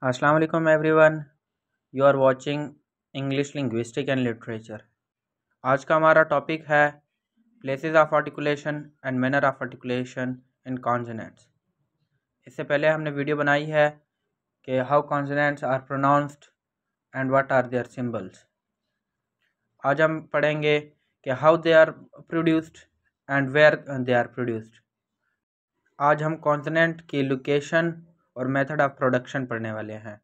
अस्सलाम वालेकुम everyone. You are watching English linguistic and literature. आज का हमारा टॉपिक है places of articulation and manner of articulation in consonants. इससे पहले हमने वीडियो बनाई है कि how consonants are pronounced and what are their symbols. आज हम पढ़ेंगे कि how they are produced and where they are produced. आज हम कॉन्सोनेंट की लोकेशन और मेथड ऑफ प्रोडक्शन पढ़ने वाले हैं।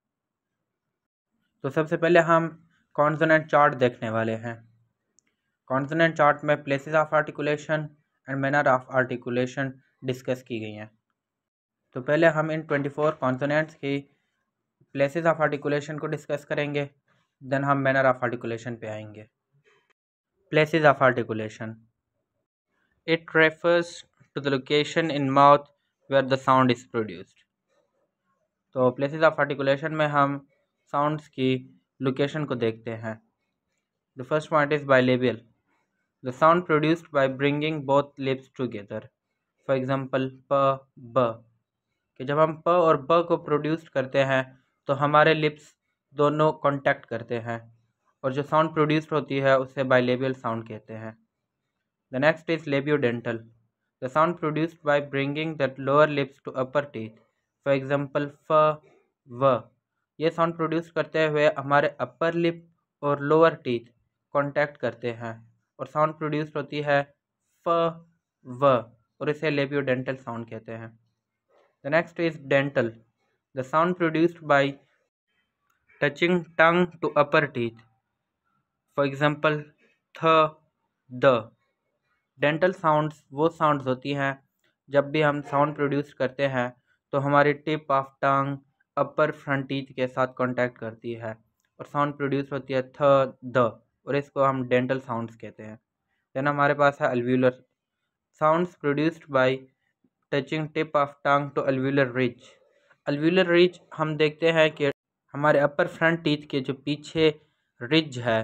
तो सबसे पहले हम कॉन्सोनेंट चार्ट देखने वाले हैं। कॉन्सोनेंट चार्ट में places of articulation and manner of articulation discuss की गई हैं। तो पहले हम इन 24 कॉन्सोनेंट्स की प्लेसेस ऑफ आर्टिकुलेशन को डिस्कस करेंगे, देन हम मैनर ऑफ आर्टिकुलेशन पे आएंगे। Places of articulation, it refers to the location in mouth where the sound is produced. तो प्लेसेस ऑफ आर्टिकुलेशन में हम साउंड्स की लोकेशन को देखते हैं। The first point is bilabial, the sound produced by bringing both lips together. For example प ब, कि जब हम प और ब को प्रोड्यूस करते हैं तो हमारे लिप्स दोनों कांटेक्ट करते हैं और जो साउंड प्रोड्यूस्ड होती है उसे बाइलेबियल साउंड कहते हैं। The next is labiodental, the sound produced by bringing the lower lips to upper teeth. For example फ व, ये साउंड प्रोड्यूस करते हुए हमारे अपर लिप और लोअर टीथ कांटेक्ट करते हैं और साउंड प्रोड्यूस होती है फ व, और इसे लेबियोडेंटल साउंड कहते हैं। The next is dental, the sound produced by touching tongue to upper teeth. For example थ द। डेंटल साउंड्स वो साउंड्स होती हैं जब भी हम साउंड प्रोड्यूस करते हैं तो हमारी tip of tongue upper front teeth के साथ कांटेक्ट करती है और साउंड प्रोड्यूस होती है थ द, और इसको हम डेंटल साउंड्स कहते हैं। देन हमारे पास है alveolar, sounds produced by touching tip of tongue to alveolar ridge. Alveolar ridge हम देखते हैं कि हमारे अपर फ्रंट टीथ के जो पीछे रिज है,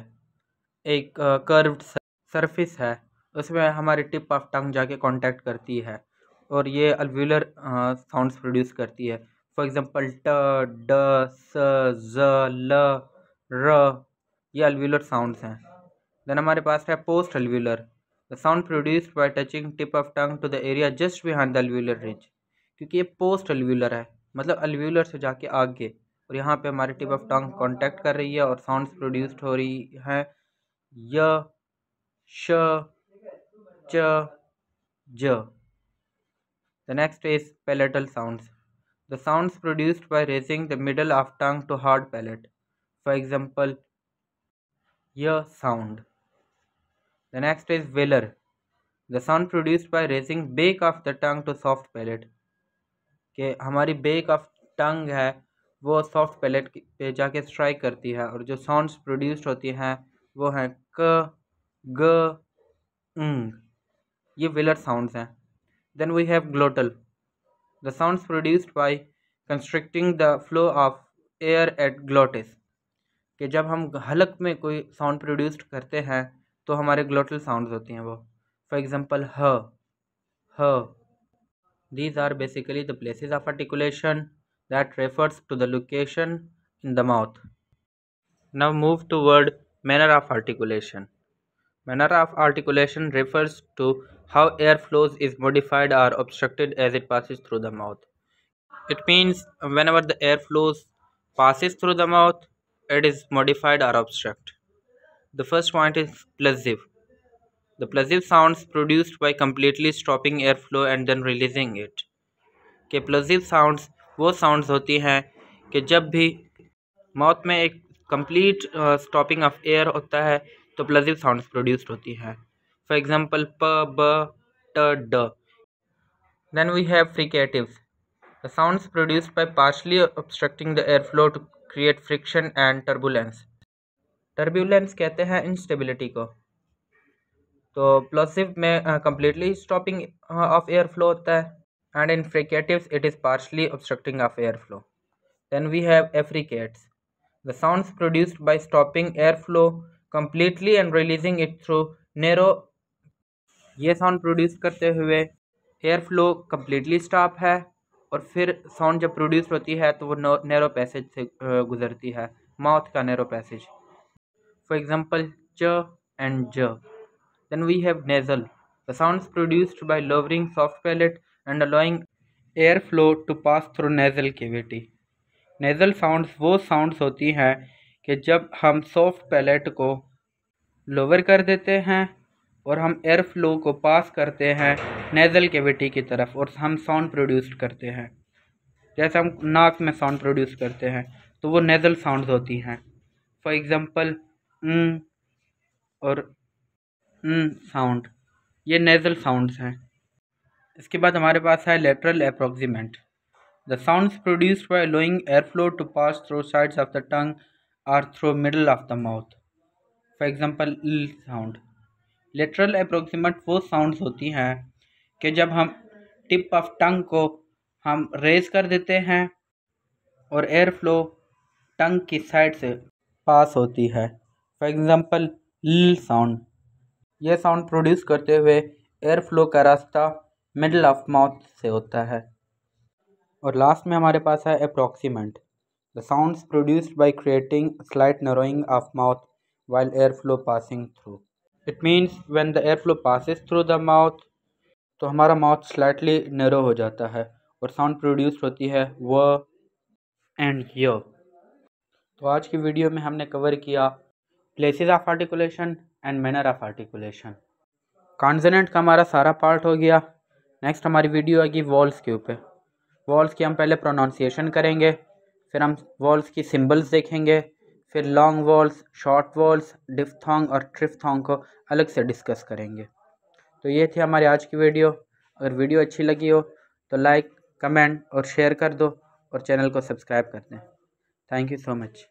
एक कर्व्ड सरफेस है, उसमें हमारी टिप ऑफ टंग जाके कांटेक्ट करती है और ये अल्व्यूलर साउंड्स प्रोड्यूस करती है। फॉर एग्जांपल ट ड स ज ल र, ये अल्व्यूलर साउंड्स हैं। देन हमारे पास है post alveolar, the sound produced by touching tip of tongue to the area just behind the alveolar ridge. क्योंकि ये पोस्ट अल्व्यूलर है, मतलब अल्व्यूलर से जाके आगे, और यहाँ पे हमारी टिप ऑफ टंग कांटेक्ट कर रही है और साउंड्स प्रोड्यूस्ड हो रही है य श च ज। The next is palatal sounds, the sounds produced by raising the middle of tongue to hard palate. For example y sound. The next is velar, the sound produced by raising back of the tongue to soft palate, कि हमारी bake of tongue है वो soft palate पे जाके strike करती है और जो साउंड्स प्रोड्यूस्ड होती हैं वो हैं क ग ंग, ये वेलर साउंड्स हैं। Then we have glottal, the sounds produced by constricting the flow of air at glottis, कि जब हम हलक में कोई साउंड प्रोड्यूस्ड करते हैं तो हमारे ग्लोटल साउंड्स होती हैं वो। फॉर एग्जांपल ह। These are basically the places of articulation that refers to the location in the mouth. Now move toward manner of articulation. Manner of articulation refers to how air flows is modified or obstructed as it passes through the mouth. It means whenever the air flows passes through the mouth, it is modified or obstruct. The first point is plosive. The plosive sounds produced by completely stopping airflow and then releasing it. के प्लसिव sounds वो sounds होती हैं कि जब भी mouth में एक complete stopping of air होता है तो प्लसिव साउंड्स प्रोड्यूस्ड होती हैं। फॉर एग्जांपल प ब ट ड। Then we have fricatives, the sounds produced by partially obstructing the air flow to create friction and turbulence. Turbulence कहते हैं इंस्टेबिलिटी को। तो प्लसिव में completely stopping of air flow होता है, and in fricatives it is partially obstructing of airflow. Then we have affricates, the sounds produced by stopping airflow completely and releasing it through narrow, ये sound produce करते हुए air flow completely stop है और फिर sound जब produce होती है तो वो नैरो पैसेज से गुजरती है, माउथ का नैरो पैसेज। फॉर एग्जांपल च एंड ज। Then we have nasal, the sounds produced by lowering soft palate and allowing airflow to pass through nasal cavity. Nasal sounds वो sounds होती हैं कि जब हम सॉफ्ट पैलेट को लोअर कर देते हैं और हम एयर फ्लो को पास करते हैं नेज़ल कैविटी की तरफ और हम साउंड प्रोड्यूस करते हैं। जैसे हम नाक में साउंड प्रोड्यूस करते हैं तो वो नेज़ल साउंड्स होती हैं। फॉर एग्जांपल और साउंड, ये नेज़ल साउंड्स हैं। इसके बाद हमारे पास है lateral approximant. The sounds produced by allowing air flow to pass through sides of the tongue or through middle of the mouth. For example ल साउंड। लेटरल अप्रॉक्सीमेंट वो साउंड्स होती हैं कि जब हम टिप ऑफ टंग को हम रेज कर देते हैं और एयर फ्लो टंग की साइड से पास होती है। फॉर एग्जांपल ल साउंड, यह साउंड प्रोड्यूस करते हुए एयर फ्लो का रास्ता मिडल ऑफ माउथ से होता है। और लास्ट में हमारे पास है approximant. The sounds produced by creating slight narrowing of mouth while air flow passing through. It means when the air flow passes through the mouth तो हमारा माउथ स्लाइटली नैरो हो जाता है और साउंड प्रोड्यूस होती है व एंड य। तो आज की वीडियो में हमने कवर किया places of articulation and manner of articulation. Consonant का हमारा सारा पार्ट हो गया। नेक्स्ट हमारी वीडियो आएगी वॉल्स के ऊपर। वॉल्स की हम पहले प्रोनाउंसिएशन करेंगे, फिर हम वॉल्स की सिंबल्स देखेंगे, फिर long walls, short walls, diphthong और ट्रिफ्थोंग को अलग से डिस्कस करेंगे। तो ये थी हमारी आज की वीडियो। अगर वीडियो अच्छी लगी हो तो लाइक, कमेंट और शेयर कर दो और चैनल को सब्सक्राइब कर दें। Thank you so much.